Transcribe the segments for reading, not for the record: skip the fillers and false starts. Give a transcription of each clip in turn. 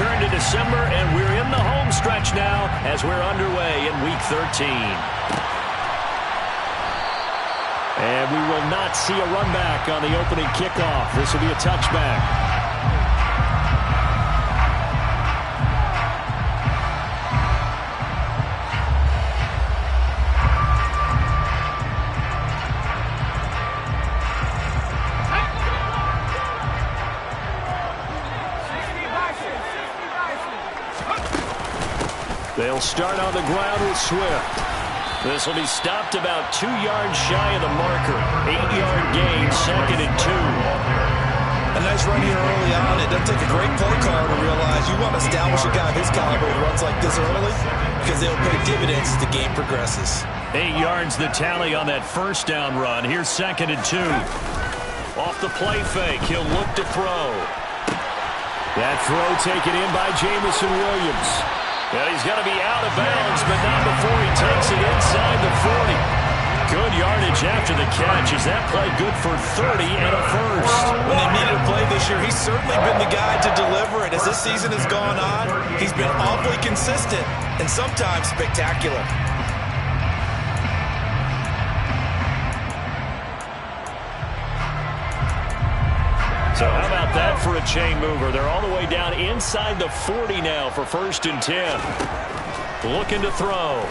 return to December, and we're in the home stretch now as we're underway in Week 13. And we will not see a run back on the opening kickoff. This will be a touchback. They'll start on the ground with Swift. This will be stopped about 2 yards shy of the marker. 8-yard gain, 2nd and 2. A nice run here early on. It doesn't take a great play caller to realize you want to establish a guy of his caliber who runs like this early because they'll pay dividends as the game progresses. 8 yards the tally on that first down run. Here's 2nd and 2. Off the play fake, he'll look to throw. That throw taken in by Jamison Williams. And he's going to be out of bounds, but not before he takes it inside the 40. Good yardage after the catch. Is that play good for 30 and a first? When they needed a play this year, he's certainly been the guy to deliver it. As this season has gone on, he's been awfully consistent and sometimes spectacular. So how about that for a chain mover? They're all the way down inside the 40 now for 1st and 10. Looking to throw.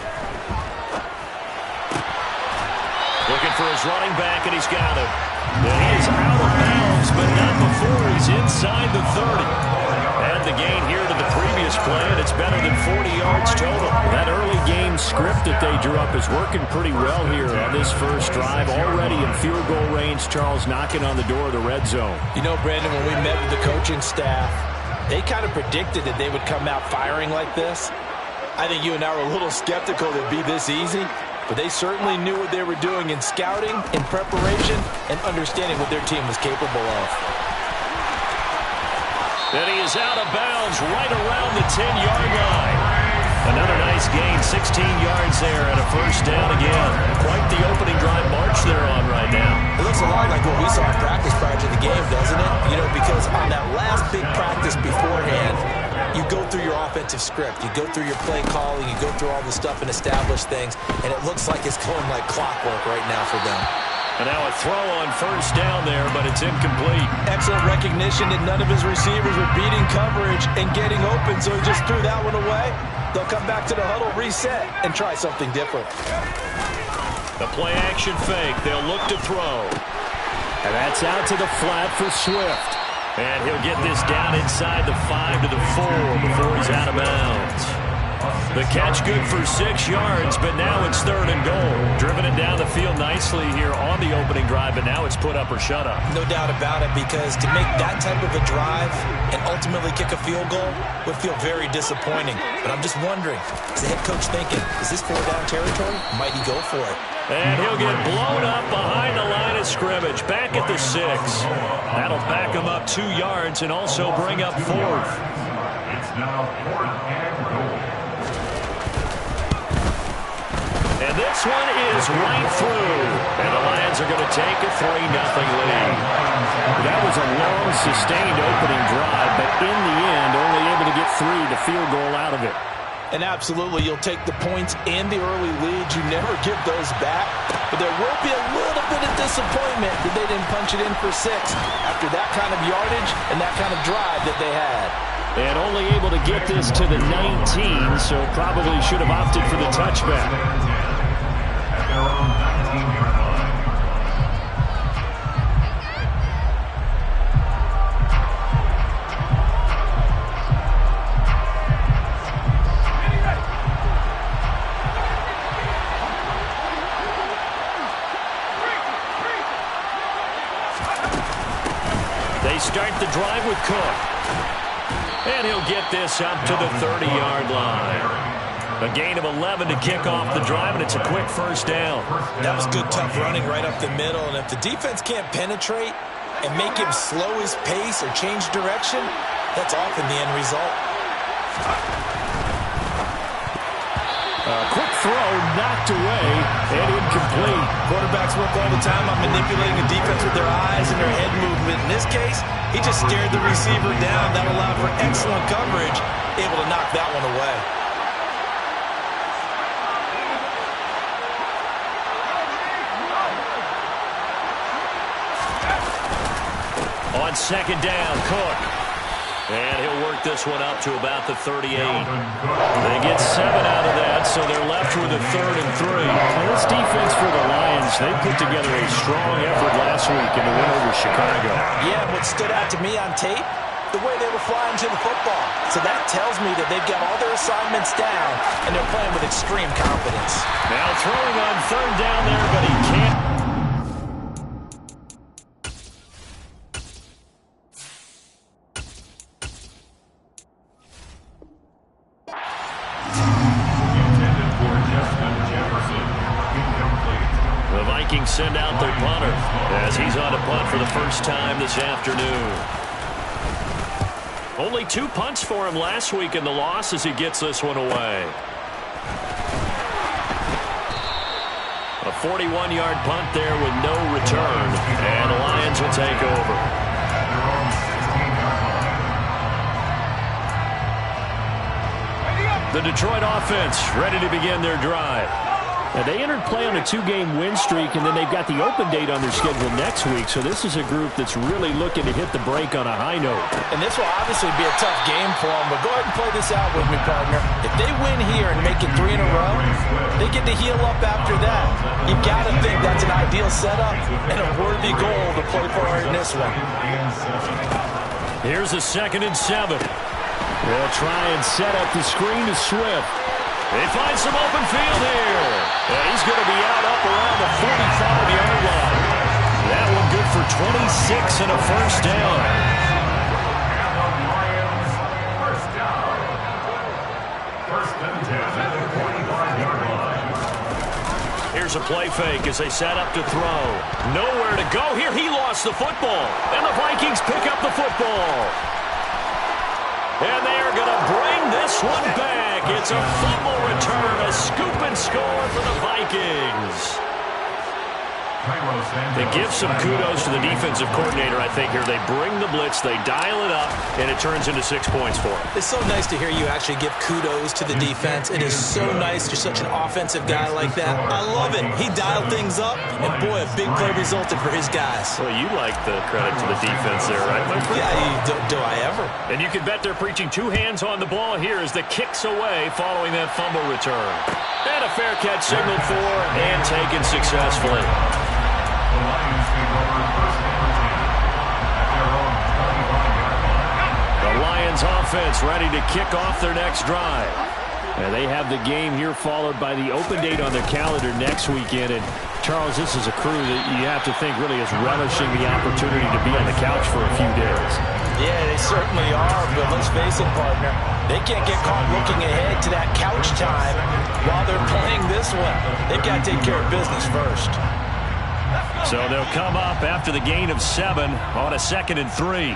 Looking for his running back, and he's got him. And he is out of bounds, but not before he's inside the 30. And the gain here to the previous play, and it's better than 40 yards total. That early game script that they drew up is working pretty well here on this first drive. Already in field goal range, Charles knocking on the door of the red zone. You know, Brandon, when we met with the coaching staff, they kind of predicted that they would come out firing like this. I think you and I were a little skeptical that it'd be this easy, but they certainly knew what they were doing in scouting, in preparation, and understanding what their team was capable of. And he is out of bounds right around the 10-yard line. Another nice gain, 16 yards there and a first down again. Quite the opening drive march they're on right now. It looks a lot like what we saw in practice prior to the game, doesn't it? You know, because on that last big practice beforehand, you go through your offensive script. You go through your play calling. You go through all the stuff and establish things. And it looks like it's going like clockwork right now for them. And now a throw on first down there, but it's incomplete. Excellent recognition that none of his receivers were beating coverage and getting open, so he just threw that one away. They'll come back to the huddle, reset, and try something different. The play-action fake. They'll look to throw. And that's out to the flat for Swift. And he'll get this down inside the 5 to the 4 before he's out of bounds. The catch good for 6 yards, but now it's 3rd and goal. Driven it down the field nicely here on the opening drive, but now it's put up or shut up. No doubt about it, because to make that type of a drive and ultimately kick a field goal would feel very disappointing. But I'm just wondering, is the head coach thinking, is this 4-down territory? Might he go for it? And he'll get blown up behind the line of scrimmage, back at the 6. That'll back him up 2 yards and also bring up 4th. It's now 4th and goal. And this one is right through. And the Lions are going to take a 3-0 lead. That was a long, sustained opening drive, but in the end, only able to get 3, the field goal out of it. And absolutely, you'll take the points and the early leads. You never give those back. But there will be a little bit of disappointment that they didn't punch it in for 6 after that kind of yardage and that kind of drive that they had. And only able to get this to the 19, so probably should have opted for the touchback. At their own 19-yard line. They start the drive with Cook. And he'll get this up to the 30-yard line. A gain of 11 to kick off the drive, and it's a quick first down. That was good, tough running right up the middle. And if the defense can't penetrate and make him slow his pace or change direction, that's often the end result. Quick throw, knocked away, and incomplete. Quarterbacks work all the time on manipulating the defense with their eyes and their head movement. And this case, he just scared the receiver down. That allowed for excellent coverage, able to knock that one away. On second down, Cook. And he'll work this one up to about the 38. They get 7 out of that, so they're left with a 3rd and 3. Now, this defense for the Lions, they put together a strong effort last week in the win over Chicago. Yeah, what stood out to me on tape, the way they were flying to the football. So that tells me that they've got all their assignments down, and they're playing with extreme confidence. Now throwing on 3rd down there, but he can't. The Vikings send out their punter as he's on a punt for the first time this afternoon. Only 2 punts for him last week in the loss as he gets this one away. A 41-yard punt there with no return, and the Lions will take over. The Detroit offense ready to begin their drive. Now, they entered play on a 2-game win streak, and then they've got the open date on their schedule next week. So this is a group that's really looking to hit the break on a high note. And this will obviously be a tough game for them, but go ahead and play this out with me, partner. If they win here and make it 3 in a row, they get to heal up after that. You got to think that's an ideal setup and a worthy goal to play for in this one. Here's a 2nd and 7. They'll try and set up the screen to Swift. They find some open field here. And he's going to be out up around the 45-yard line. That one good for 26 and a first down. Here's a play fake as they set up to throw. Nowhere to go here. He lost the football. And the Vikings pick up the football. And they are going to bring this one back. It's a fumble return, a scoop and score for the Vikings. They give some kudos to the defensive coordinator, I think, here. They bring the blitz, they dial it up, and it turns into 6 points for them. It's so nice to hear you actually give kudos to the defense. It is so nice you're such an offensive guy like that. I love it. He dialed things up, and boy, a big play resulted for his guys. Well, you like the credit to the defense there, right, my friend? Yeah, do I ever? And you can bet they're preaching 2 hands on the ball here as the kick's away following that fumble return. And a fair catch signaled for and taken successfully. The Lions offense ready to kick off their next drive. And they have the game here followed by the open date on their calendar next weekend. And Charles, this is a crew that you have to think really is relishing the opportunity to be on the couch for a few days. Yeah, they certainly are, but let's face it, partner. They can't get caught looking ahead to that couch time while they're playing this one. They've got to take care of business first. So they'll come up after the gain of 7 on a 2nd and 3.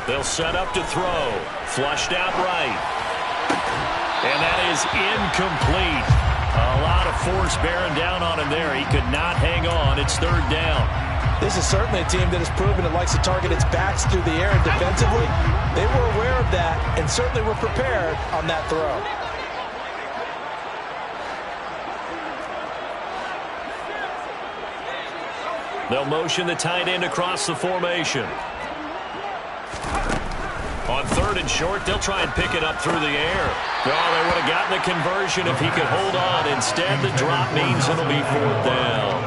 They'll set up to throw. Flushed out right. And that is incomplete. A lot of force bearing down on him there. He could not hang on. It's 3rd down. This is certainly a team that has proven it likes to target its backs through the air and defensively. They were aware of that and certainly were prepared on that throw. They'll motion the tight end across the formation. On 3rd and short, they'll try and pick it up through the air. Oh, they would have gotten the conversion if he could hold on. Instead, the drop means it'll be 4th down.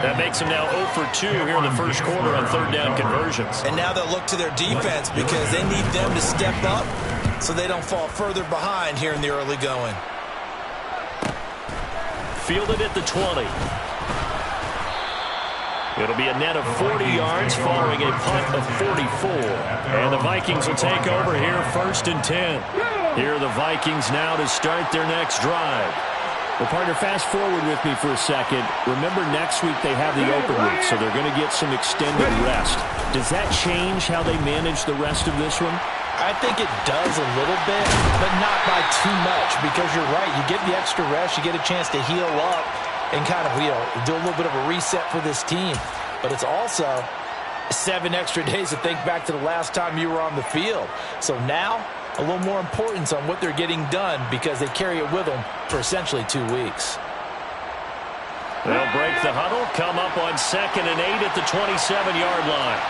That makes them now 0 for 2 here in the first quarter on 3rd down conversions. And now they'll look to their defense because they need them to step up so they don't fall further behind here in the early going. Fielded at the 20. It'll be a net of 40 yards following a punt of 44. And the Vikings will take over here 1st and 10. Here are the Vikings now to start their next drive. Well, partner, fast forward with me for a second. Remember, next week they have the open week, so they're going to get some extended rest. Does that change how they manage the rest of this one? I think it does a little bit, but not by too much, because you're right. You get the extra rest, you get a chance to heal up and kind of, do a little bit of a reset for this team. but it's also 7 extra days to think back to the last time you were on the field. So now, a little more importance on what they're getting done because they carry it with them for essentially 2 weeks. They'll break the huddle, come up on 2nd and 8 at the 27-yard line.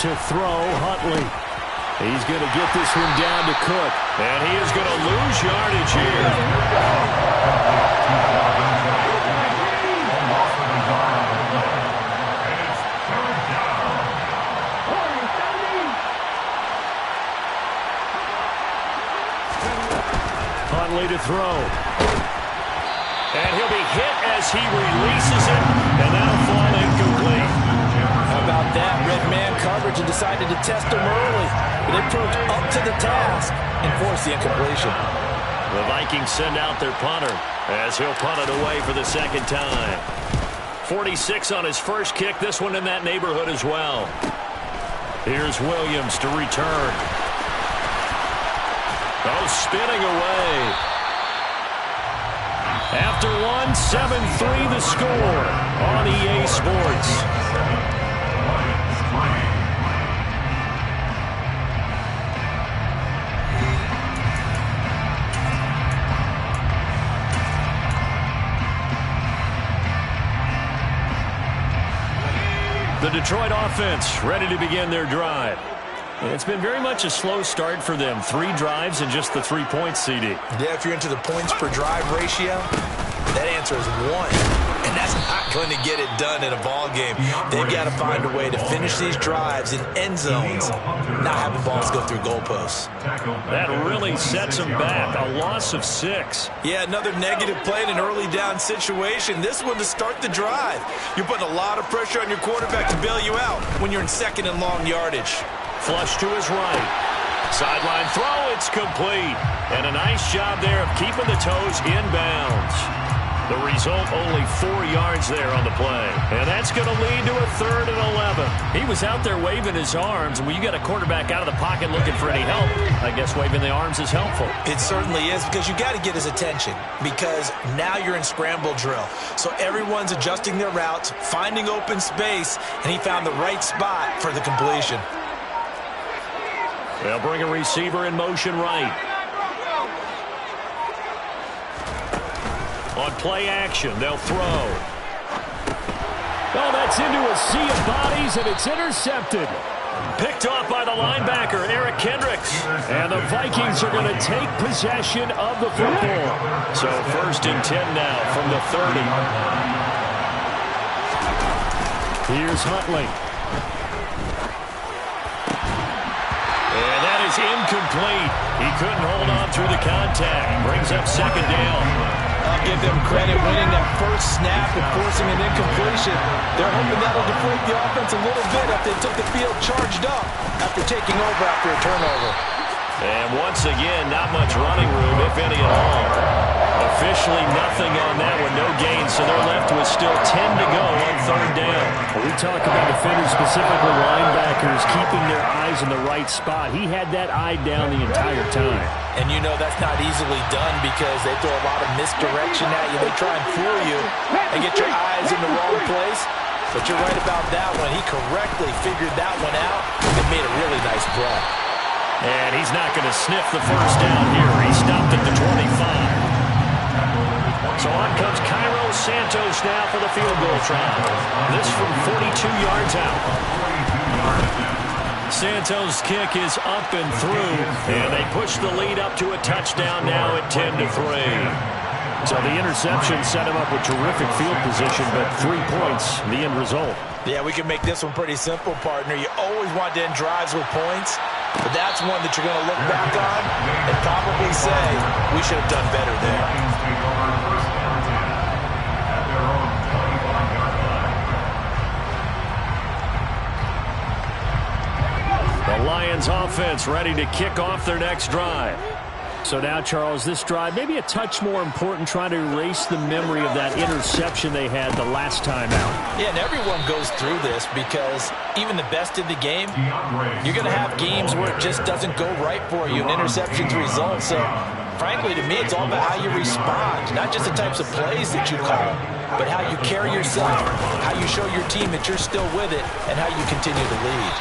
To throw, Huntley. He's going to get this one down to Cook. And he is going to lose yardage here. Huntley to throw. And he'll be hit as he releases it, and that'll fall incomplete. How about that? Red man coverage and decided to test him early. But they proved up to the task and forced the incompletion. The Vikings send out their punter as he'll punt it away for the 2nd time. 46 on his first kick. This one in that neighborhood as well. Here's Williams to return. Oh, spinning away. After one, 7-3 the score on EA Sports. The Detroit offense ready to begin their drive. It's been very much a slow start for them. 3 drives and just the 3 points, CD. Yeah, if you're into the points per drive ratio, that answer is 1. And that's not going to get it done in a ball game. They've got to find a way to finish these drives in end zones, not having balls go through goalposts. That really sets them back. A loss of 6. Yeah, another negative play in an early down situation. This one to start the drive. You're putting a lot of pressure on your quarterback to bail you out when you're in 2nd and long yardage. Flush to his right. Sideline throw, it's complete. And a nice job there of keeping the toes inbounds. The result, only 4 yards there on the play. And that's going to lead to a 3rd and 11. He was out there waving his arms. And when you got a quarterback out of the pocket looking for any help, I guess waving the arms is helpful. It certainly is, because you got to get his attention, because now you're in scramble drill. So everyone's adjusting their routes, finding open space, and he found the right spot for the completion. They'll bring a receiver in motion right. On play action, they'll throw. Oh, that's into a sea of bodies, and it's intercepted. Picked off by the linebacker, Eric Kendricks. And the Vikings are going to take possession of the football. So 1st and 10 now from the 30. Here's Huntley. And that is incomplete. He couldn't hold on through the contact. Brings up 2nd down. I'll give them credit winning that first snap and forcing an incompletion. They're hoping that'll deflate the offense a little bit if they took the field charged up after taking over after a turnover. And once again, not much running room, if any at all. Officially nothing on that one, no gain, so they're left with still 10 to go on 3rd down. Well, we talk about defenders, specifically linebackers, keeping their eyes in the right spot. He had that eye down the entire time. And you know that's not easily done because they throw a lot of misdirection at you. They try and fool you and get your eyes in the wrong place. But you're right about that one. He correctly figured that one out and made a really nice play. And he's not going to sniff the 1st down here. He stopped at the 25. So on comes Cairo Santos now for the field goal try. This from 42 yards out. Santos' kick is up and through, and they push the lead up to a touchdown now at 10-3. So the interception set him up with terrific field position, but 3 points, the end result. Yeah, we can make this one pretty simple, partner. You always want to end drives with points, but that's one that you're going to look back on and probably say, we should have done better there. The Lions offense ready to kick off their next drive. So now, Charles, this drive maybe a touch more important, trying to erase the memory of that interception they had the last time out. Yeah, and everyone goes through this because even the best in the game, you're going to have games where it just doesn't go right for you and interceptions result. So frankly, to me, it's all about how you respond, not just the types of plays that you call, but how you carry yourself, how you show your team that you're still with it, and how you continue to lead.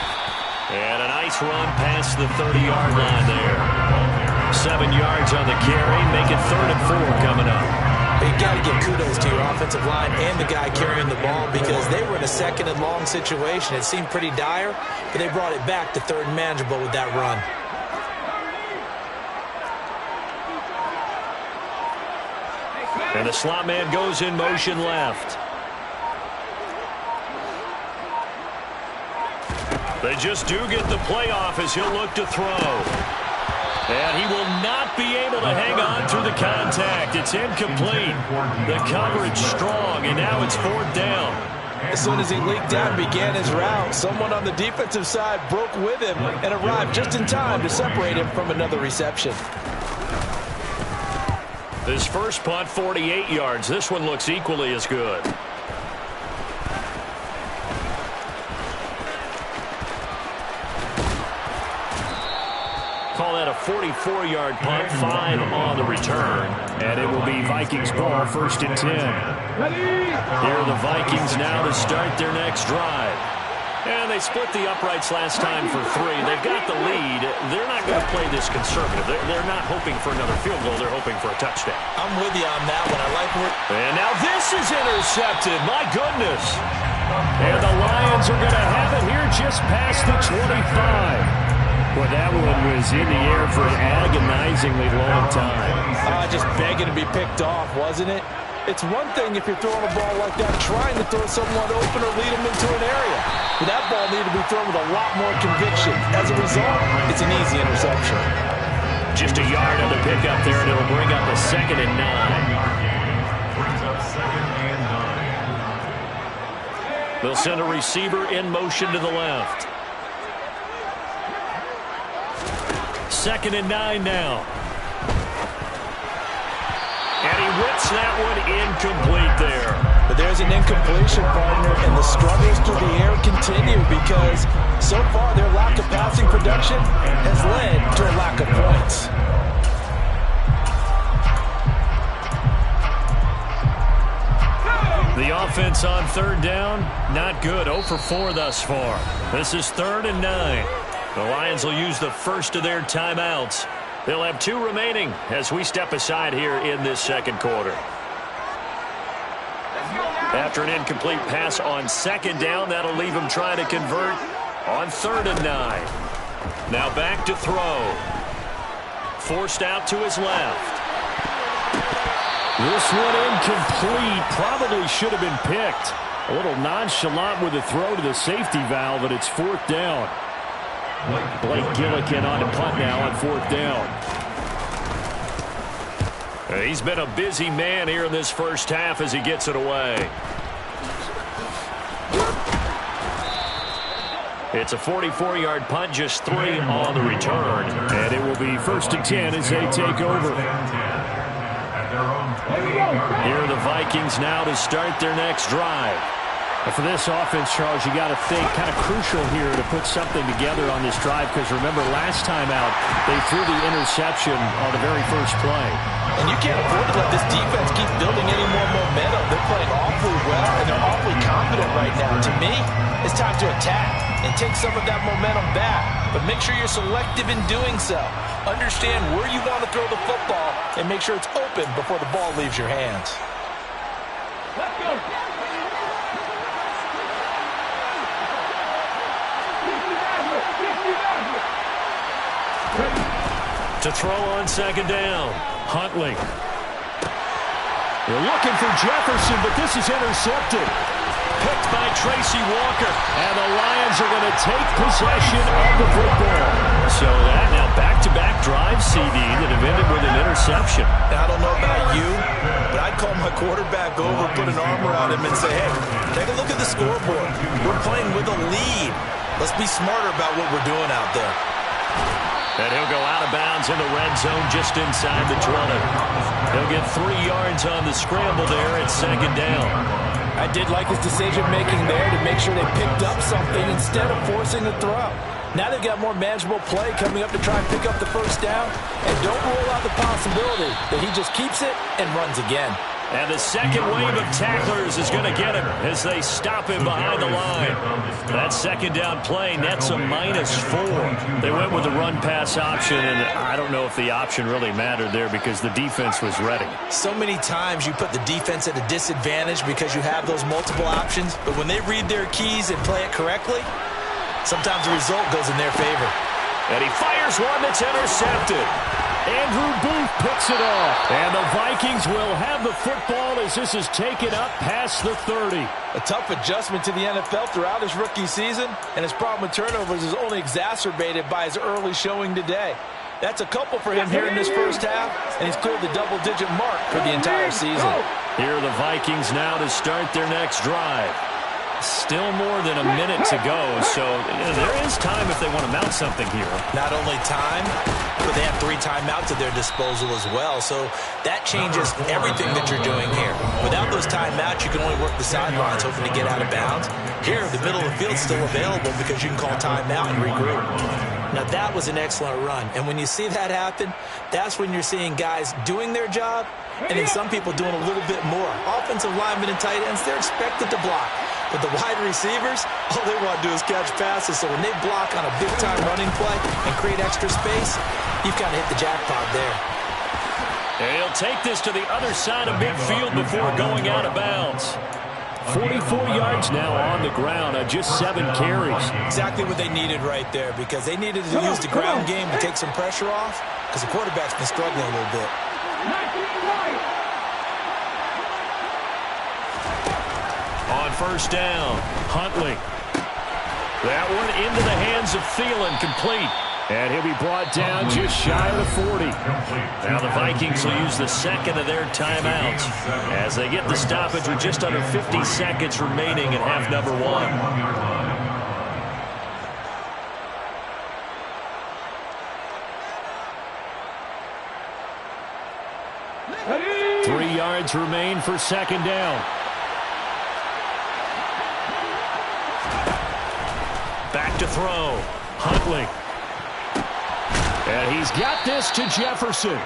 And a nice run past the 30-yard line there. 7 yards on the carry, make it 3rd and 4 coming up. You got to give kudos to your offensive line and the guy carrying the ball because they were in a 2nd and long situation. It seemed pretty dire, but they brought it back to 3rd and manageable with that run. And the slot man goes in motion left. They just do get the playoff as he'll look to throw. And he will not be able to hang on through the contact. It's incomplete. The coverage strong, and now it's 4th down. As soon as he leaked out and began his route, someone on the defensive side broke with him and arrived just in time to separate him from another reception. This first punt, 48 yards. This one looks equally as good. Call that a 44-yard punt, 5 on the return. And it will be Vikings ball, 1st and 10. Here are the Vikings now to start their next drive. And they split the uprights last time for 3. They've got the lead. They're not going to play this conservative. They're not hoping for another field goal. They're hoping for a touchdown. I'm with you on that one. I like what... And now this is intercepted. My goodness. And the Lions are going to have it here just past the 25. Well, that one was in the air for an agonizingly long time. Just begging to be picked off, wasn't it? It's one thing if you're throwing a ball like that, trying to throw someone open or lead them into an area. But that ball needed to be thrown with a lot more conviction. As a result, it's an easy interception. Just a yard on the pickup there, and it'll bring up a 2nd and 9. Brings up 2nd and 9. They'll send a receiver in motion to the left. 2nd and 9 now. And he whips that one incomplete there. But there's an incompletion, partner, and the struggles through the air continue because so far their lack of passing production has led to a lack of points. The offense on 3rd down, not good. 0 for 4 thus far. This is 3rd and 9. The Lions will use the first of their timeouts. They'll have 2 remaining as we step aside here in this 2nd quarter. After an incomplete pass on 2nd down, that'll leave him trying to convert on 3rd and 9. Now back to throw. Forced out to his left. This one incomplete. Probably should have been picked. A little nonchalant with the throw to the safety valve, and it's 4th down. Blake Gillikin on to punt now on 4th down. He's been a busy man here in this first half as he gets it away. It's a 44-yard punt, just 3 on the return. And it will be 1st and 10 as they take over. Here are the Vikings now to start their next drive. And for this offense, Charles, you got to think kind of crucial here to put something together on this drive because remember last time out they threw the interception on the very first play. And you can't afford to let this defense keep building any more momentum. They're playing awfully well and they're awfully confident right now. To me, it's time to attack and take some of that momentum back. But make sure you're selective in doing so. Understand where you want to throw the football and make sure it's open before the ball leaves your hands. Let's go. To throw on 2nd down. Huntley. They're looking for Jefferson, but this is intercepted. Picked by Tracy Walker. And the Lions are going to take possession of the football. So that now back-to-back drives, CD, that have ended with an interception. Now, I don't know about you, but I'd call my quarterback over, put an arm around him, and say, hey, take a look at the scoreboard. We're playing with a lead. Let's be smarter about what we're doing out there. And he'll go out of bounds in the red zone just inside the 20. He'll get 3 yards on the scramble there at 2nd down. I did like his decision-making there to make sure they picked up something instead of forcing the throw. Now they've got more manageable play coming up to try and pick up the first down. And don't rule out the possibility that he just keeps it and runs again. And the second wave of tacklers is going to get him as they stop him behind the line. That second down play nets a -4. They went with the run-pass option, and I don't know if the option really mattered there because the defense was ready. So many times you put the defense at a disadvantage because you have those multiple options, but when they read their keys and play it correctly, sometimes the result goes in their favor. And he fires one that's intercepted. Andrew Booth picks it off. And the Vikings will have the football as this is taken up past the 30. A tough adjustment to the NFL throughout his rookie season, and his problem with turnovers is only exacerbated by his early showing today. That's a couple for him here in this first half, and he's cleared the double-digit mark for the entire season. Here are the Vikings now to start their next drive. Still more than a minute to go, so there is time if they want to mount something here. Not only time, but they have 3 timeouts at their disposal as well, so that changes everything that you're doing here. Without those timeouts, you can only work the sidelines, hoping to get out of bounds. Here, the middle of the field's still available because you can call timeout and regroup. Now, that was an excellent run, and when you see that happen, that's when you're seeing guys doing their job, and then some people doing a little bit more. Offensive linemen and tight ends, they're expected to block. But the wide receivers, all they want to do is catch passes. So when they block on a big-time running play and create extra space, you've kind of hit the jackpot there. And he'll take this to the other side of midfield before going out of bounds. 44 yards now on the ground on just 7 carries. Exactly what they needed right there, because they needed to use the ground game to take some pressure off, because the quarterback's been struggling a little bit. On first down, Huntley. That one into the hands of Thielen, complete. And he'll be brought down just shy of the 40. Now the Vikings will use the second of their timeouts as they get the stoppage with just under 50 seconds remaining in half number 1. 3 yards remain for second down. Back to throw. Huntley. And he's got this to Jefferson.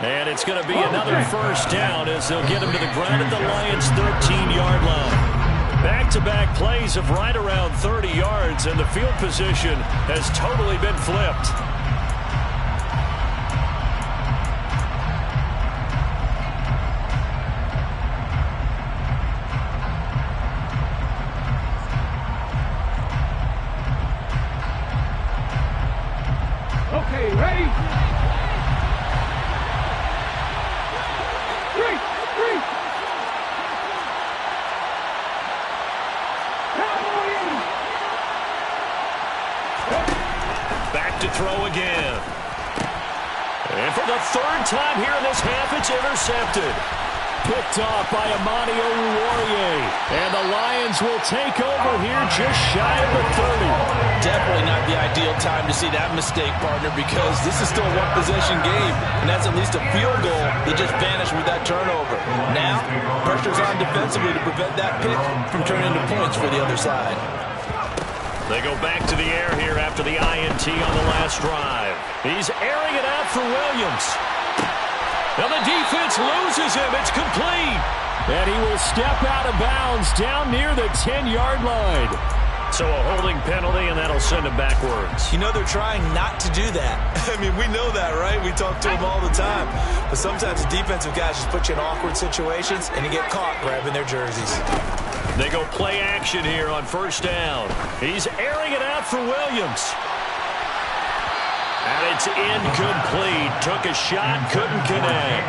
And it's going to be another first down as they'll get him to the ground at the Lions' 13-yard line. Back-to-back plays of right around 30 yards, and the field position has totally been flipped. Okay, ready? 3. Back to throw again. And for the 3rd time here in this half, it's intercepted. Picked off by Amani Oruwariye. And the Lions will take over here just shy of the 30. Definitely not the ideal time to see that mistake, partner, because this is still a one-possession game, and that's at least a field goal that just vanished with that turnover. Now, pressure's on defensively to prevent that pick from turning into points for the other side. They go back to the air here after the INT on the last drive. He's airing it out for Williams. Now the defense loses him. It's complete. And he will step out of bounds down near the 10-yard line. So a holding penalty, and that'll send him backwards. You know they're trying not to do that. I mean, we know that, right? We talk to them all the time. But sometimes the defensive guys just put you in awkward situations, and you get caught grabbing their jerseys. They go play action here on first down. He's airing it out for Williams. And it's incomplete. Took a shot, couldn't connect.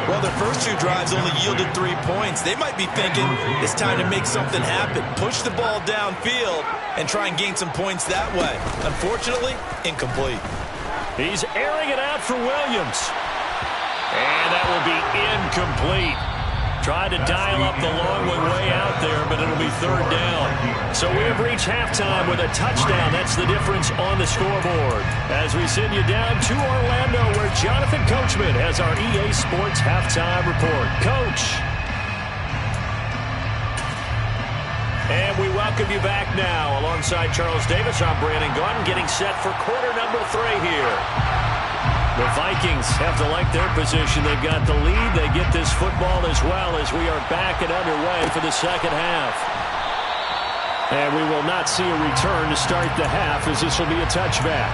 Well, their first 2 drives only yielded 3 points. They might be thinking it's time to make something happen. Push the ball downfield and try and gain some points that way. Unfortunately, incomplete. He's airing it out for Williams. And that will be incomplete. Tried to dial up the long one way out there, but it'll be 3rd down. So we have reached halftime with a touchdown. That's the difference on the scoreboard. As we send you down to Orlando, where Jonathan Coachman has our EA Sports Halftime Report. Coach. And we welcome welcome you back now. Alongside Charles Davis, I'm Brandon Gunn, getting set for quarter number 3 here. The Vikings have to like their position. They've got the lead. They get this football as well as we are back and underway for the second half. And we will not see a return to start the half, as this will be a touchback.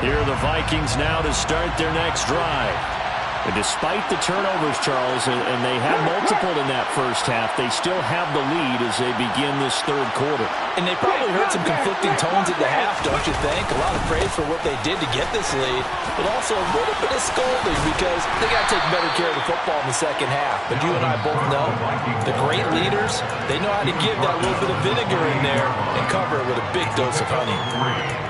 Here are the Vikings now to start their next drive. And despite the turnovers, Charles, and they had multiple in that first half, they still have the lead as they begin this third quarter. And they probably heard some conflicting tones at the half, don't you think? A lot of praise for what they did to get this lead, but also a little bit of scolding because they got to take better care of the football in the second half. But you and I both know the great leaders, they know how to give that little bit of vinegar in there and cover it with a big dose of honey.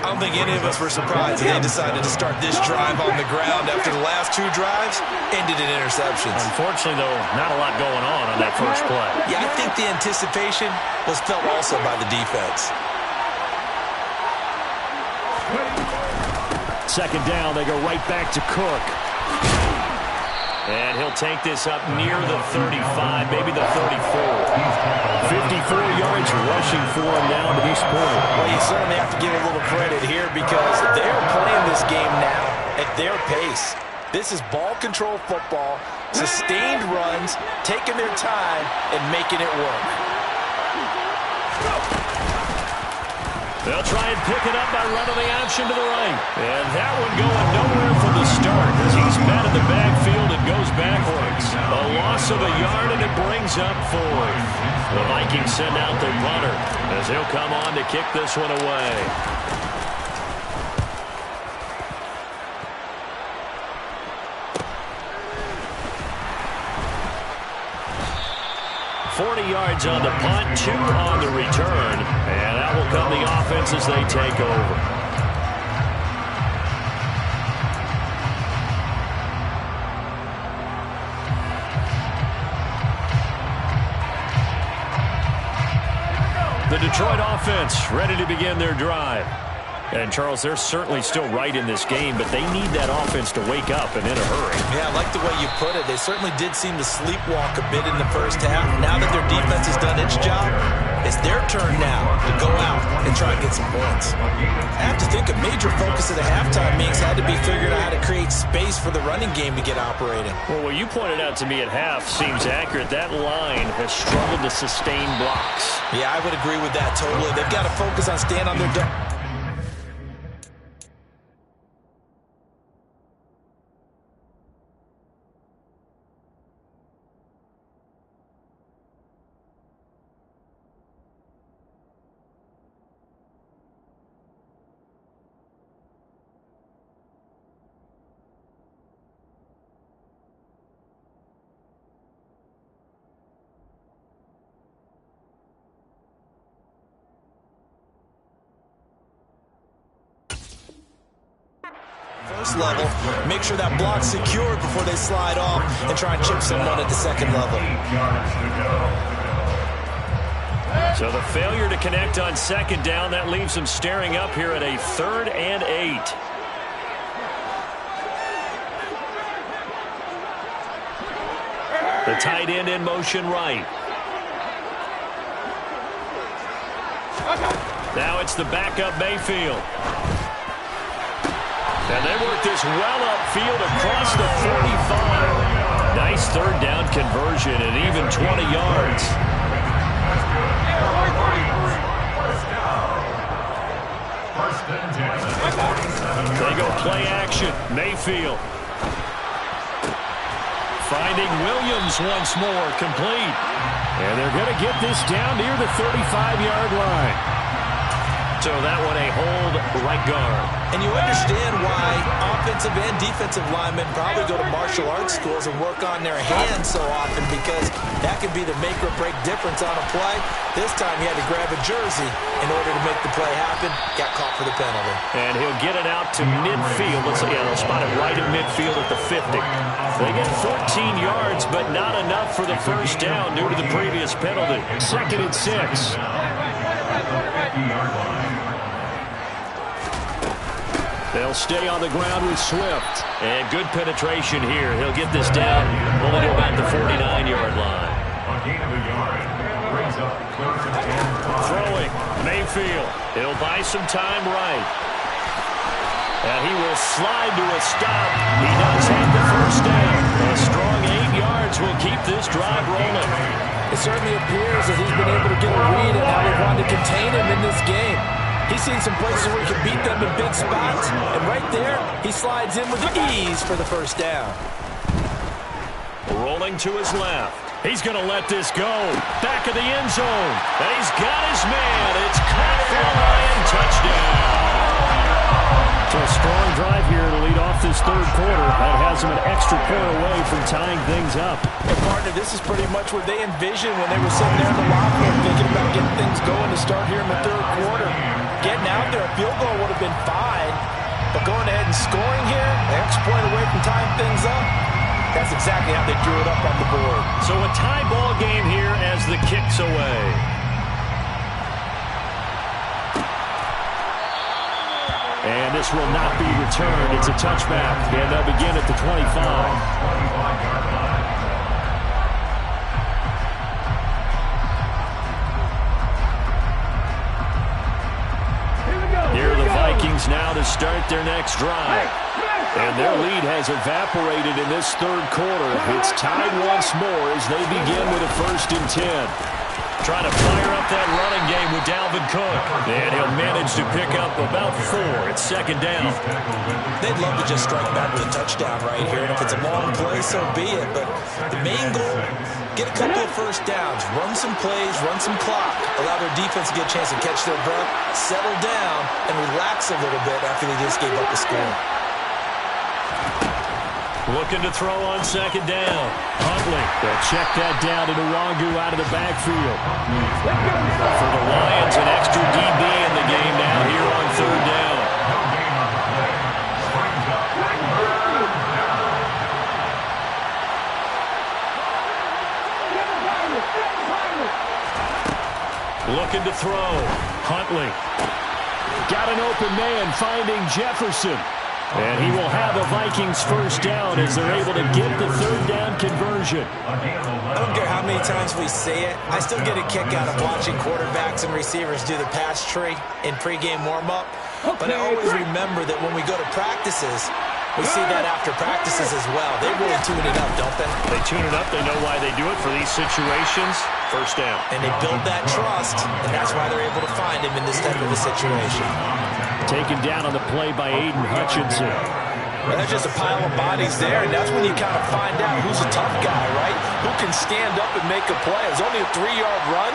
I don't think any of us were surprised that they decided to start this drive on the ground after the last 2 drives ended in interceptions. Unfortunately, though, not a lot going on that first play. Yeah, I think the anticipation was felt also by the defense. Second down, they go right back to Cook. And he'll take this up near the 35, maybe the 34. 54 yards rushing for him down to this point. Well, you certainly have to give a little credit here because they're playing this game now at their pace. This is ball control football, sustained runs, taking their time, and making it work. They'll try and pick it up by running the option to the right. And that one going nowhere from the start as he's met in the backfield and goes backwards. A loss of a yard, and it brings up 4. The Vikings send out their punter as he'll come on to kick this one away. $40 yards on the punt, 2 on the return, and that will come the offense as they take over. The Detroit offense ready to begin their drive. And, Charles, they're certainly still right in this game, but they need that offense to wake up and in a hurry. Yeah, I like the way you put it. They certainly did seem to sleepwalk a bit in the first half. Now that their defense has done its job, it's their turn now to go out and try and get some points. I have to think a major focus of the halftime meetings had to be figuring out how to create space for the running game to get operating. Well, what you pointed out to me at half seems accurate. That line has struggled to sustain blocks. Yeah, I would agree with that totally. They've got to focus on staying on their... first level, make sure that block's secured before they slide off and try and chip someone at the second level. So the failure to connect on second down, that leaves them staring up here at a 3rd and 8. The tight end in motion right. Now it's the backup Mayfield. And they work this well upfield across the 45. Nice 3rd down conversion and even 20 yards. They go play action. Mayfield. Finding Williams once more, complete. And they're going to get this down near the 35-yard line. So that one a hold right guard. And you understand why offensive and defensive linemen probably go to martial arts schools and work on their hands so often, because that can be the make or break difference on a play. This time he had to grab a jersey in order to make the play happen. Got caught for the penalty. And he'll get it out to midfield. Let's see, yeah, they'll spot it right at midfield at the 50. They get 14 yards, but not enough for the first down due to the previous penalty. 2nd and 6. They'll stay on the ground with Swift. And good penetration here. He'll get this down only to about the 49-yard line. A gain of a yard. Brings up 3rd and 5. Throwing. Mayfield. He'll buy some time right. And he will slide to a stop. He does have the first down. A strong 8 yards will keep this drive rolling. It certainly appears that he's been able to get a read on how they wanted to contain him in this game. He's seen some places where he can beat them in big spots, and right there, he slides in with ease for the first down. Rolling to his left. He's going to let this go. Back of the end zone. And he's got his man. It's caught for a Lion touchdown. So a strong drive here to lead off this third quarter. That has him an extra point away from tying things up. And partner, this is pretty much what they envisioned when they were sitting there in the locker room thinking about getting things going to start here in the third quarter. Getting out there, a field goal would have been fine. But going ahead and scoring here, an extra point away from tying things up, that's exactly how they drew it up on the board. So a tie ball game here as the kick's away. And this will not be returned. It's a touchback. And they'll begin at the 25. Here are the Vikings now to start their next drive. And their lead has evaporated in this third quarter. It's tied once more as they begin with a 1st and 10. Trying to fire up that running game with Dalvin Cook. And he'll manage to pick up about 4. It's 2nd down. They'd love to just strike back with a touchdown right here. And if it's a long play, so be it. But the main goal, get a couple of first downs, run some plays, run some clock, allow their defense to get a chance to catch their breath, settle down, and relax a little bit after they just gave up the score. Looking to throw on 2nd down. Huntley. They'll check that down to Nwangu out of the backfield. For the Lions, an extra DB in the game now here on 3rd down. Looking to throw. Huntley. Got an open man finding Jefferson. And he will have a Vikings first down as they're able to get the 3rd down conversion. I don't care how many times we say it. I still get a kick out of watching quarterbacks and receivers do the pass tree in pregame warm-up. But I always remember that when we go to practices, we see that after practices as well. They really tune it up, don't they? They tune it up. They know why they do it for these situations. First down. And they build that trust, and that's why they're able to find him in this type of a situation. Taken down on the play by Aiden Hutchinson. Well, there's just a pile of bodies there, and that's when you kind of find out who's a tough guy, right? Who can stand up and make a play. It was only a 3-yard run,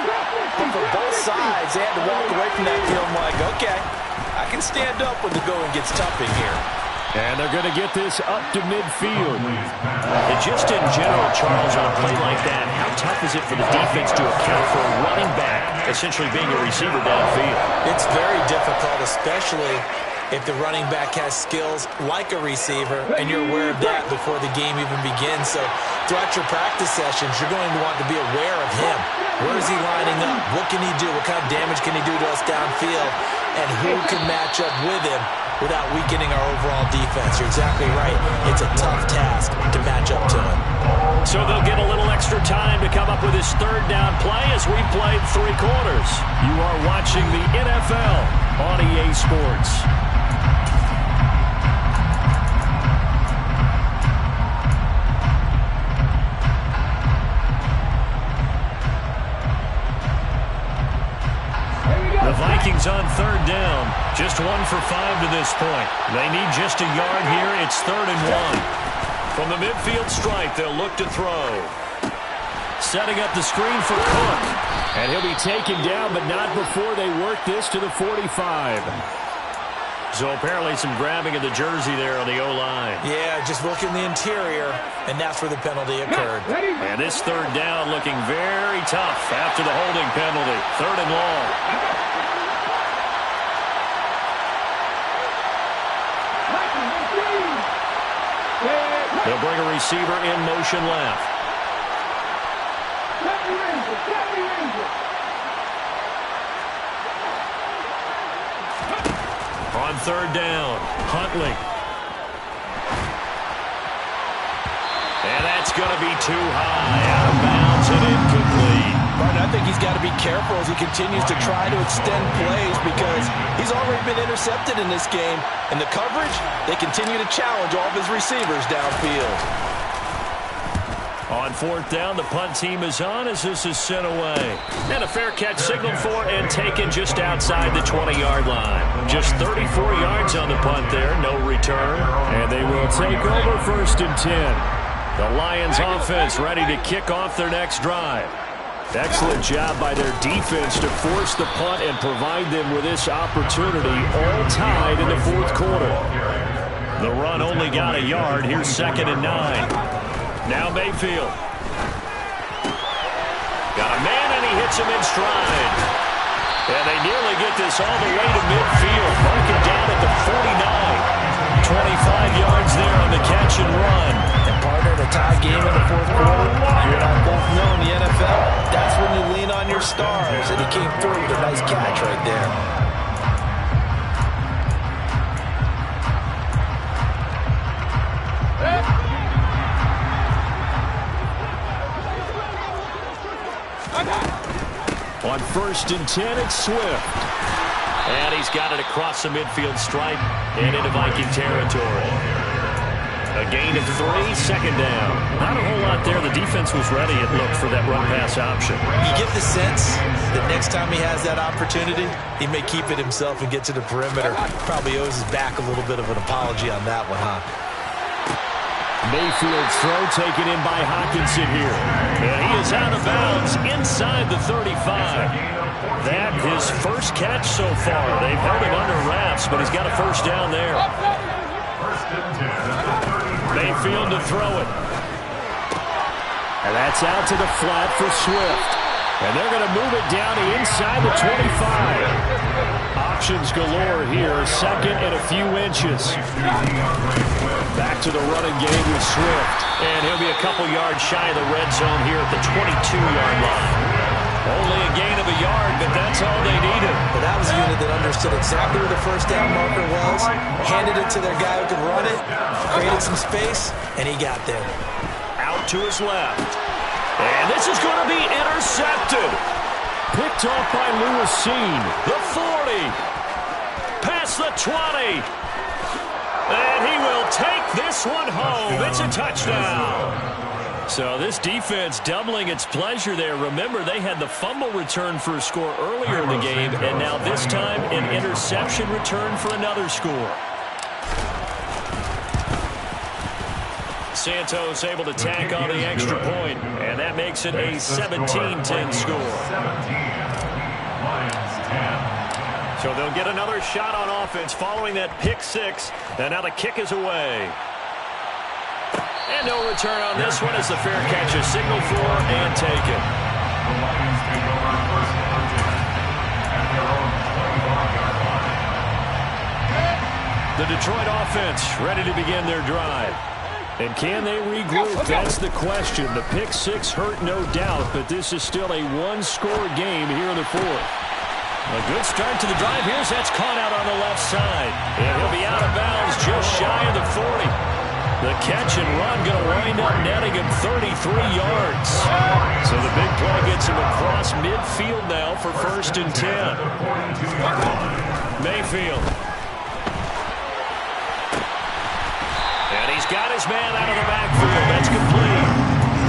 but for both sides, they had to walk away from that field like, okay, I can stand up when the going gets tough in here. And they're going to get this up to midfield. And just in general, Charles, on a play like that, how tough is it for the defense to account for a running back essentially being a receiver downfield? It's very difficult, especially if the running back has skills like a receiver, and you're aware of that before the game even begins. So throughout your practice sessions, you're going to want to be aware of him. Where is he lining up? What can he do? What kind of damage can he do to us downfield? And who can match up with him without weakening our overall defense? You're exactly right. It's a tough task to match up to him. So they'll get a little extra time to come up with his 3rd down play as we played 3 quarters. You are watching the NFL on EA Sports. The Vikings on 3rd down. Just 1 for 5 to this point. They need just a yard here. It's 3rd and 1. From the midfield stripe, they'll look to throw. Setting up the screen for Cook. And he'll be taken down, but not before they work this to the 45. So apparently some grabbing of the jersey there on the O-line. Yeah, just look in the interior, and that's where the penalty occurred. And this 3rd down looking very tough after the holding penalty. 3rd and long. They'll bring a receiver in motion left. On third down. Huntley. And that's going to be too high. Out of bounds and incomplete. Martin, I think he's got to be careful as he continues to try to extend plays because he's already been intercepted in this game. And the coverage, they continue to challenge all of his receivers downfield. On fourth down, the punt team is on as this is sent away. And a fair catch signaled for and taken just outside the 20-yard line. Just 34 yards on the punt there, no return. And they will take over first and 10. The Lions offense ready to kick off their next drive. Excellent job by their defense to force the punt and provide them with this opportunity, all tied in the fourth quarter. The run only got a yard. Here's 2nd and 9. Now Mayfield. Got a man, and he hits him in stride. And they nearly get this all the way to midfield. Marking down at the 49. 25 yards there on the catch and run. And partner, the tie game in the fourth quarter, you and I both know in the NFL, that's when you lean on your stars. And he came through with a nice catch right there. On 1st and 10, it's Swift. And he's got it across the midfield stripe and into Viking territory. A gain of 3, 2nd down. Not a whole lot there. The defense was ready, it looked, for that run-pass option. You get the sense that next time he has that opportunity, he may keep it himself and get to the perimeter. Probably owes his back a little bit of an apology on that one, huh? Mayfield's throw taken in by Hockenson here. And he is out of bounds inside the 35. That his first catch so far. They've held it under wraps, but he's got a first down there. Mayfield to throw it. And that's out to the flat for Swift. And they're going to move it down to inside the 25. Options galore here. 2nd and a few inches. Back to the running game with Swift. And he'll be a couple yards shy of the red zone here at the 22-yard line. Only a gain of a yard, but that's all they needed. But that was a unit that understood exactly where the first down marker was, handed it to their guy who could run it, created some space, and he got there. Out to his left. And this is going to be intercepted. Picked off by Lewisine. The 40. Past the 20. And he will take this one home. It's a touchdown. So this defense doubling its pleasure there. Remember, they had the fumble return for a score earlier in the game, and now this time an interception return for another score. Santos able to tack on the extra point, and that makes it a 17-10 score. So they'll get another shot on offense following that pick 6, and now the kick is away. And no return on this one as the fair catch is signaled for and taken. The Detroit offense ready to begin their drive. And can they regroup? That's the question. The pick 6 hurt, no doubt, but this is still a one-score game here in the fourth. A good start to the drive. Here's that's caught out on the left side. And he'll be out of bounds just shy of the 40. The catch and run going to wind up netting him 33 yards. So the big play gets him across midfield now for 1st and 10. Mayfield. And he's got his man out of the backfield. That's complete.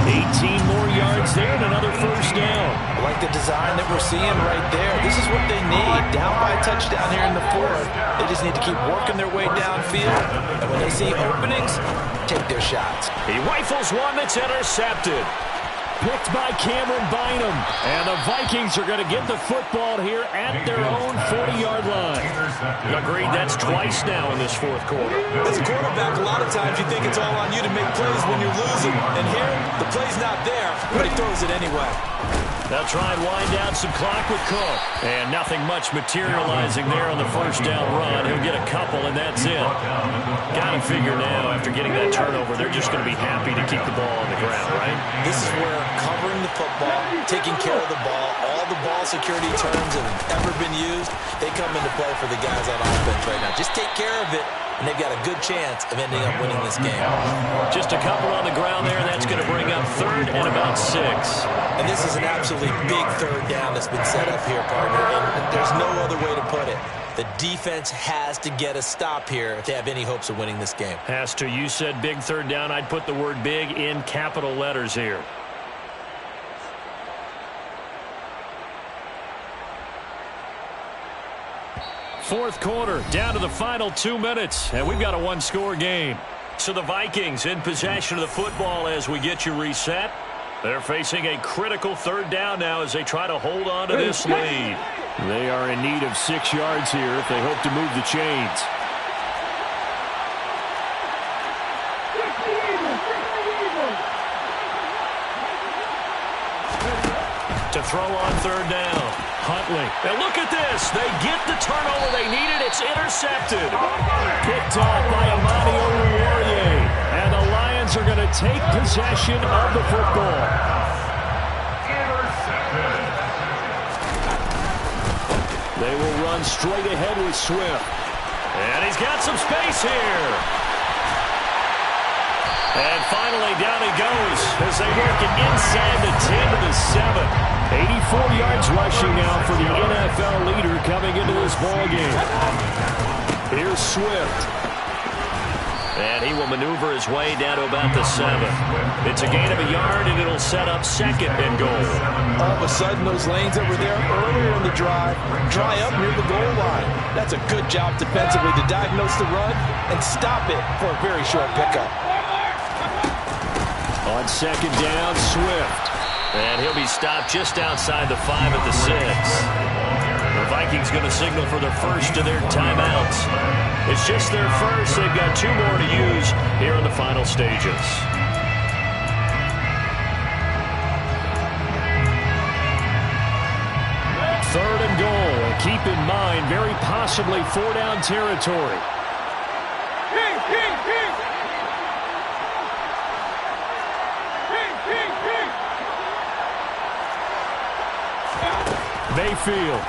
18 more yards there and another first down. I like the design that we're seeing right there. This is what they need. Down by a touchdown here in the fourth. They just need to keep working their way downfield. And when they see openings, take their shots. He rifles one that's intercepted. Picked by Cameron Bynum. And the Vikings are going to get the football here at their own 40-yard line. Agreed, that's twice now in this fourth quarter. As a quarterback, a lot of times you think it's all on you to make plays when you're losing. And here, the play's not there, but he throws it anyway. They'll try and wind down some clock with Cook. And nothing much materializing there on the first down run. He'll get a couple, and that's it. Got to figure now, after getting that turnover, they're just going to be happy to keep the ball on the ground, right? This is where covering the football, taking care of the ball, all the ball security terms that have ever been used, they come into play for the guys on offense right now. Just take care of it, and they've got a good chance of ending up winning this game. Just a couple on the ground there. That's going to bring up 3rd and about 6. And this is an absolutely big 3rd down that's been set up here, partner, and there's no other way to put it. The defense has to get a stop here if they have any hopes of winning this game. Has to. You said big 3rd down. I'd put the word big in capital letters here. Fourth quarter, down to the final 2 minutes, and we've got a 1-score game. So the Vikings in possession of the football as we get you reset. They're facing a critical 3rd down now as they try to hold on to this lead. They are in need of 6 yards here if they hope to move the chains. To throw on 3rd down. Huntley. And look at this. They get the turnover they needed. It's intercepted. Picked off by Amani Oruwariye. And the Lions are going to take possession of the football. They will run straight ahead with Swift. And he's got some space here. And finally, down he goes as they work it inside the 10 to the 7. 84 yards rushing now for the NFL leader coming into this ballgame. Here's Swift. And he will maneuver his way down to about the 7. It's a gain of a yard, and it'll set up 2nd and goal. All of a sudden, those lanes that were there earlier in the drive dry up near the goal line. That's a good job defensively to diagnose the run and stop it for a very short pickup. On 2nd down, Swift. And he'll be stopped just outside the 5 at the 6. The Vikings going to signal for their first of their timeouts. It's just their first. They've got 2 more to use here in the final stages. Third and goal. And keep in mind, very possibly 4-down territory. Mayfield.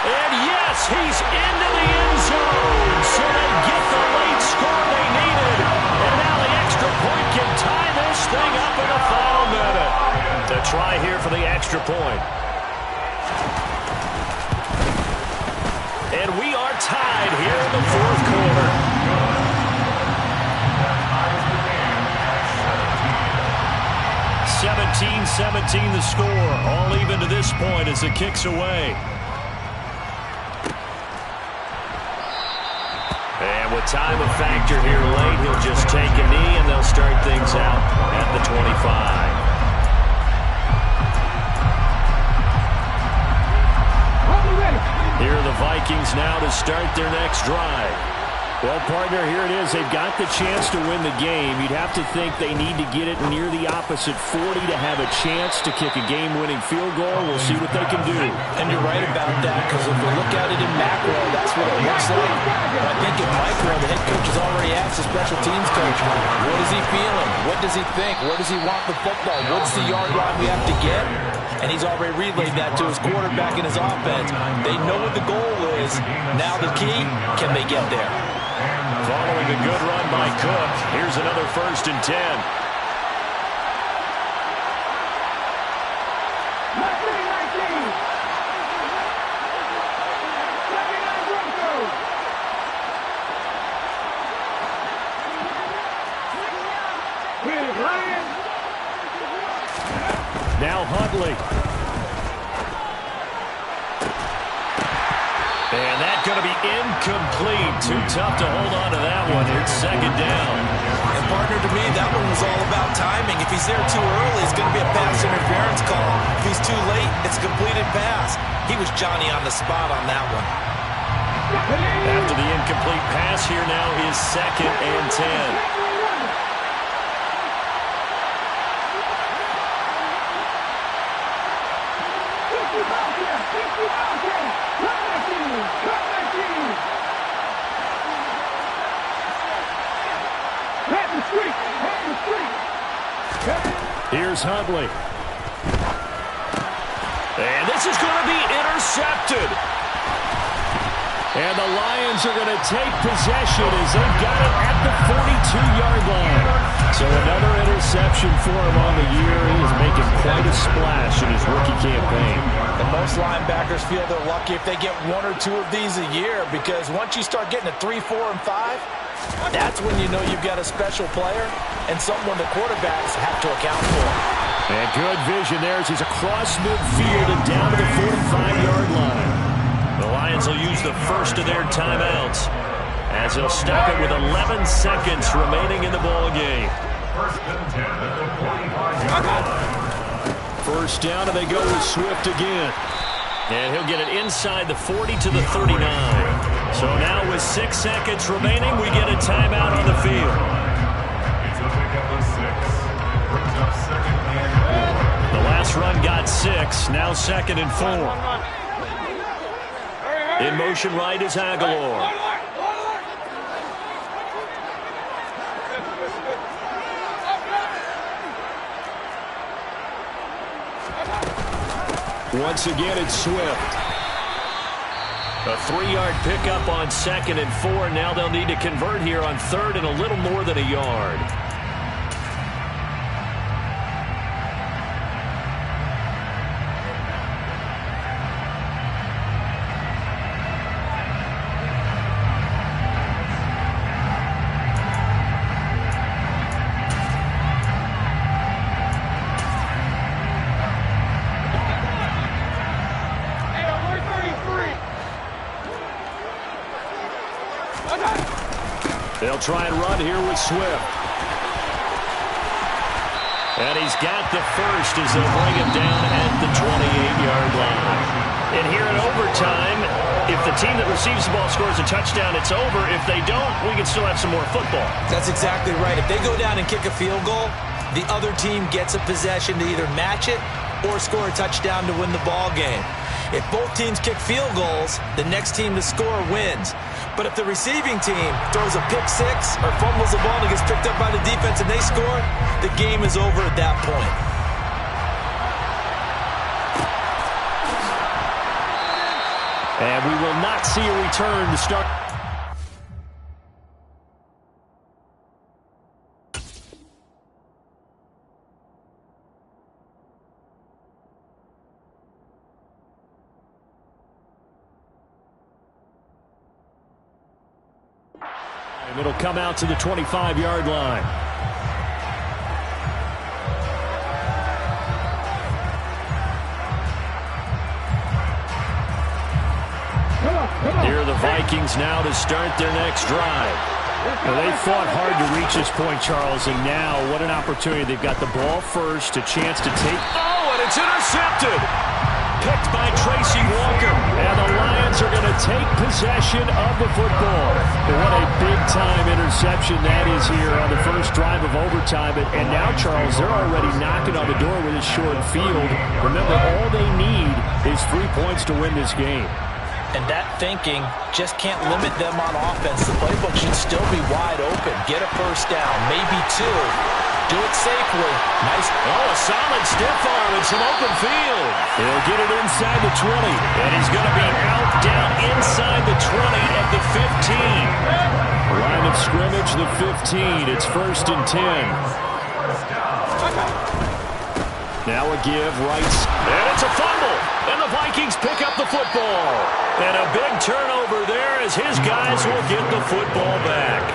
And yes, he's into the end zone. So they get the late score they needed. And now the extra point can tie this thing up in the final minute. The try here for the extra point. And we are tied here in the 4th quarter. 17-17 the score. All even to this point as it kicks away. And with time a factor here late, he'll just take a knee and they'll start things out at the 25. Here are the Vikings now to start their next drive. Well, partner, here it is. They've got the chance to win the game. You'd have to think they need to get it near the opposite 40 to have a chance to kick a game-winning field goal. We'll see what they can do. And you're right about that, because if we look at it in macro, that's what it looks like. But I think in micro, the head coach has already asked the special teams coach, what is he feeling? What does he think? Where does he want the football? What's the yard line we have to get? And he's already relayed that to his quarterback and his offense. They know what the goal is. Now the key, can they get there? Following a good run by Cook, here's another 1st and 10. Now Huntley. And that's going to be incomplete. Too tough to hold on to that one. It's 2nd down. And partner, to me, that one was all about timing. If he's there too early, it's going to be a pass interference call. If he's too late, it's a completed pass. He was Johnny on the spot on that one. After the incomplete pass, here now is 2nd and 10. Here's Huntley. And this is going to be intercepted. And the Lions are going to take possession as they've got it at the 42-yard line. So another interception for him on the year. He is making quite a splash in his rookie campaign. And most linebackers feel they're lucky if they get one or two of these a year, because once you start getting to 3, 4, and 5, that's when you know you've got a special player and someone the quarterbacks have to account for. And good vision there as he's across midfield and down to the 45-yard line. The Lions will use the first of their timeouts as they'll stop it with 11 seconds remaining in the ball game. First down, and they go with Swift again. And he'll get it inside the 40 to the 39. So now with 6 seconds remaining, we get a timeout on the field. The last run got 6, now 2nd and 4. In motion right is Aguilar. Once again, it's Swift. A 3-yard pickup on 2nd and 4. Now they'll need to convert here on 3rd and a little more than a yard. They'll try and run here with Swift. And he's got the first as they'll bring him down at the 28-yard line. And here in overtime, if the team that receives the ball scores a touchdown, it's over. If they don't, we can still have some more football. That's exactly right. If they go down and kick a field goal, the other team gets a possession to either match it or score a touchdown to win the ball game. If both teams kick field goals, the next team to score wins. But if the receiving team throws a pick 6 or fumbles the ball and it gets picked up by the defense and they score, the game is over at that point. And we will not see a return to start. And it'll come out to the 25-yard line. Here are the Vikings now to start their next drive. Well, they fought hard to reach this point, Charles, and now what an opportunity. They've got the ball first, a chance to take. Oh, and it's intercepted! Picked by Tracy Walker. And the Lions are going to take possession of the football. And what a big-time interception that is here on the first drive of overtime. And now, Charles, they're already knocking on the door with a short field. Remember, all they need is 3 points to win this game. And that thinking just can't limit them on offense. The playbook should still be wide open. Get a first down, maybe 2. Do it safely. Nice. Oh, a solid stiff arm and some open field. He'll get it inside the 20. And he's going to be out down inside the 20 at the 15. Line of scrimmage, the 15. It's 1st and 10. Now a give, right. And it's a fumble. And the Vikings pick up the football. And a big turnover there as his guys will get the football back.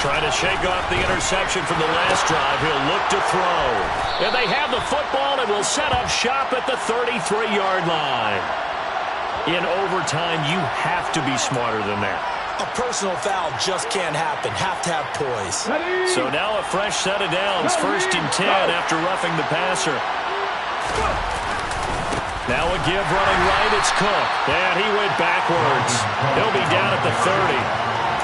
Trying to shake off the interception from the last drive. He'll look to throw. And they have the football and will set up shop at the 33-yard line. In overtime, you have to be smarter than that. A personal foul just can't happen. Have to have poise. So now a fresh set of downs. 1st and 10 after roughing the passer. Now a give running right. It's Cook. And he went backwards. He'll be down at the 30.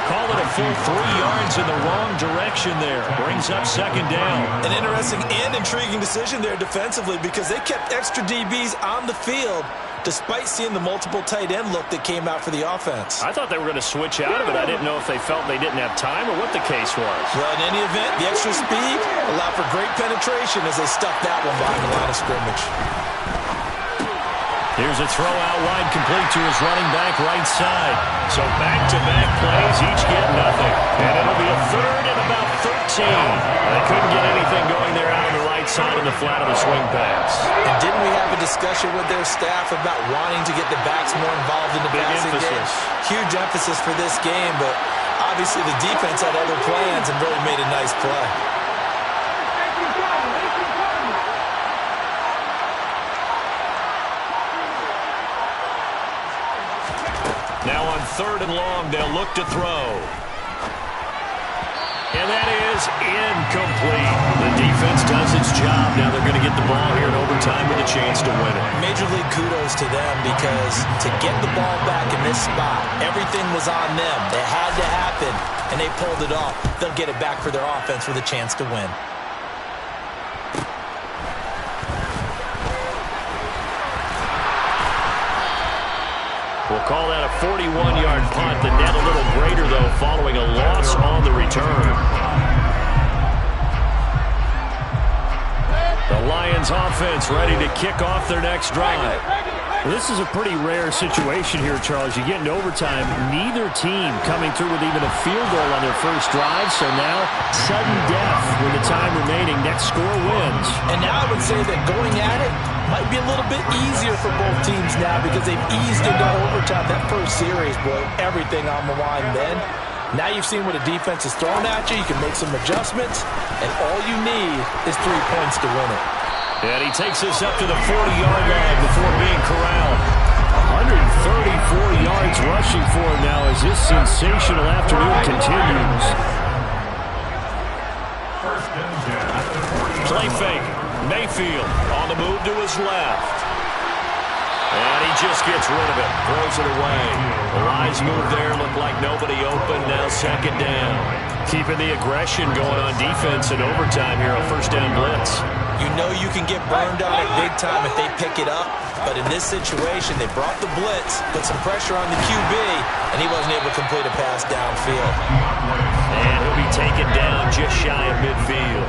Call it a full 3 yards in the wrong direction there. Brings up second down. An interesting and intriguing decision there defensively because they kept extra DBs on the field despite seeing the multiple tight end look that came out for the offense. I thought they were going to switch out of it. I didn't know if they felt they didn't have time or what the case was. Well, in any event, the extra speed allowed for great penetration as they stuffed that one behind the line of scrimmage. Here's a throw out wide complete to his running back right side. So back-to-back plays, each get nothing. And it'll be a third and about 13. They couldn't get anything going there out on the right side in the flat of the swing pass. And didn't we have a discussion with their staff about wanting to get the backs more involved in the passing game? Huge emphasis for this game, but obviously the defense had other plans and really made a nice play. Now on third and long, they'll look to throw. And that is incomplete. The defense does its job. Now they're going to get the ball here in overtime with a chance to win it. Major league kudos to them because to get the ball back in this spot, everything was on them. It had to happen, and they pulled it off. They'll get it back for their offense with a chance to win. We'll call that a 41-yard punt. The net a little greater, though, following a loss on the return. The Lions offense ready to kick off their next drive. Well, this is a pretty rare situation here, Charles. You get into overtime, neither team coming through with even a field goal on their first drive, so now sudden death with the time remaining. Next score wins. And now I would say that going at it might be a little bit easier for both teams now because they've eased into overtime. That first series, boy, everything on the line then. Now you've seen what a defense is throwing at you. You can make some adjustments, and all you need is 3 points to win it. And he takes us up to the 40-yard line before being corralled. 134 yards rushing for him now as this sensational afternoon continues. Play fake. Mayfield on the move to his left. And he just gets rid of it. Throws it away. The lines move there. Look like nobody open. Now second down. Keeping the aggression going on defense in overtime here on first down blitz. You know you can get burned on it big time if they pick it up. But in this situation, they brought the blitz, put some pressure on the QB, and he wasn't able to complete a pass downfield. And he'll be taken down just shy of midfield.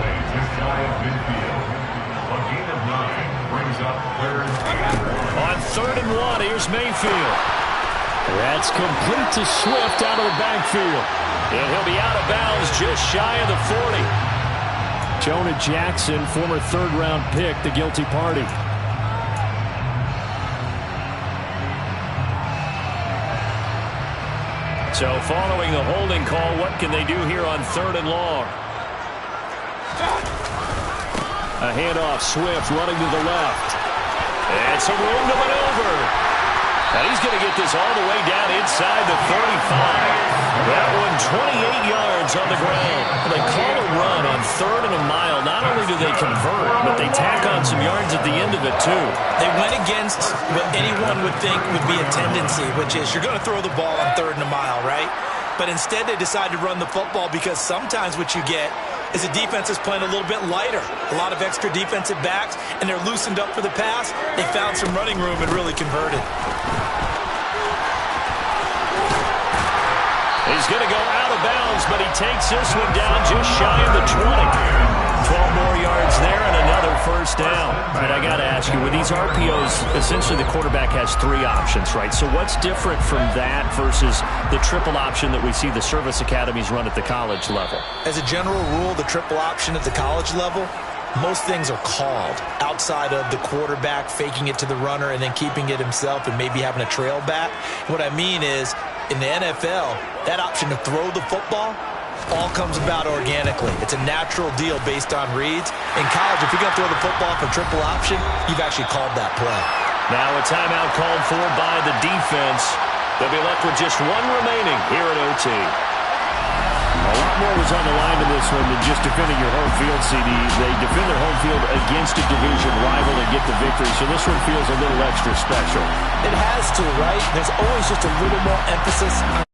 On third and one, here's Mayfield. That's complete to Swift out of the backfield. And he'll be out of bounds just shy of the 40. Jonah Jackson, former third-round pick, the guilty party. So following the holding call, what can they do here on third and long? A handoff, Swift running to the left. And some room to maneuver. And he's going to get this all the way down inside the 35. That one 28 yards on the ground. They call a run on third and a mile. Not only do they convert, but they tack on some yards at the end of it, too. They went against what anyone would think would be a tendency, which is you're going to throw the ball on third and a mile, right? But instead they decided to run the football because sometimes what you get is the defense is playing a little bit lighter. A lot of extra defensive backs, and they're loosened up for the pass. They found some running room and really converted. He's going to go out of bounds, but he takes this one down just shy of the 20. 12 more yards there and another first down. All right, I got to ask you, with these RPOs, essentially the quarterback has 3 options, right? So what's different from that versus the triple option that we see the service academies run at the college level? As a general rule, the triple option at the college level, most things are called outside of the quarterback faking it to the runner and then keeping it himself and maybe having a trail back. What I mean is, in the NFL, that option to throw the football all comes about organically. It's a natural deal based on reads. In college, if you're going to throw the football for triple option, you've actually called that play. Now a timeout called for by the defense. They'll be left with just one remaining here at OT. A lot more was on the line in this one than just defending your home field, CD. They defend their home field against a division rival and get the victory, so this one feels a little extra special. It has to, right? There's always just a little more emphasis on